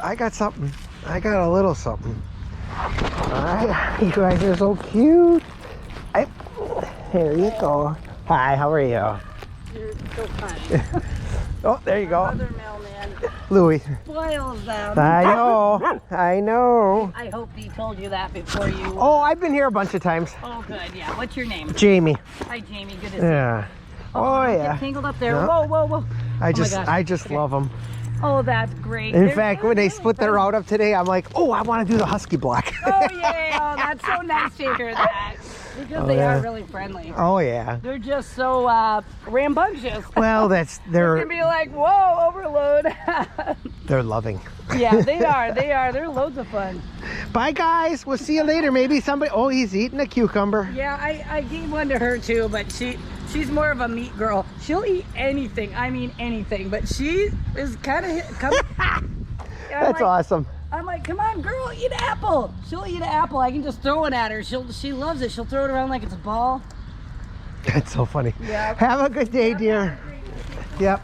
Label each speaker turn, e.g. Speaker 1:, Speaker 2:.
Speaker 1: I got something. I got a little something. Alright, you guys are so cute. Here you go. Hi, how are you?
Speaker 2: You're so funny.
Speaker 1: Oh, there you go.
Speaker 2: Other mailman
Speaker 1: Louis.
Speaker 2: spoils them.
Speaker 1: I know. I know.
Speaker 2: I hope he told you that before you.
Speaker 1: Oh, I've been here a bunch of times.
Speaker 2: Oh, good. Yeah. What's your name?
Speaker 1: Jamie.
Speaker 2: Hi, Jamie. Good to see you.
Speaker 1: Yeah. Oh,
Speaker 2: Don't
Speaker 1: yeah.
Speaker 2: Get tangled up there.
Speaker 1: No.
Speaker 2: Whoa, whoa, whoa.
Speaker 1: I
Speaker 2: my gosh.
Speaker 1: just
Speaker 2: Okay.
Speaker 1: love them.
Speaker 2: Oh, that's great.
Speaker 1: In
Speaker 2: They're
Speaker 1: fact,
Speaker 2: so
Speaker 1: when they
Speaker 2: really
Speaker 1: split their
Speaker 2: fun.
Speaker 1: route up today, I'm like, oh, I want to do the Husky block.
Speaker 2: Oh, yeah. Oh, that's so nice to hear that. Because they
Speaker 1: yeah.
Speaker 2: are really friendly.
Speaker 1: Oh, yeah.
Speaker 2: They're just so rambunctious.
Speaker 1: Well,
Speaker 2: They're
Speaker 1: they're
Speaker 2: gonna be like, whoa, overload.
Speaker 1: they're loving.
Speaker 2: Yeah, they are. They are. They're loads of fun.
Speaker 1: Bye, guys. We'll see you later. Maybe somebody. Oh, he's eating a cucumber.
Speaker 2: Yeah, I gave one to her too, but she's more of a meat girl. She'll eat anything. I mean anything. But she is kind of.
Speaker 1: That's awesome.
Speaker 2: I'm like, come on, girl, eat an apple. She'll eat an apple. I can just throw it at her. She loves it. She'll throw it around like it's a ball.
Speaker 1: That's so funny.
Speaker 2: Yeah.
Speaker 1: Have a good day, dear. Yep.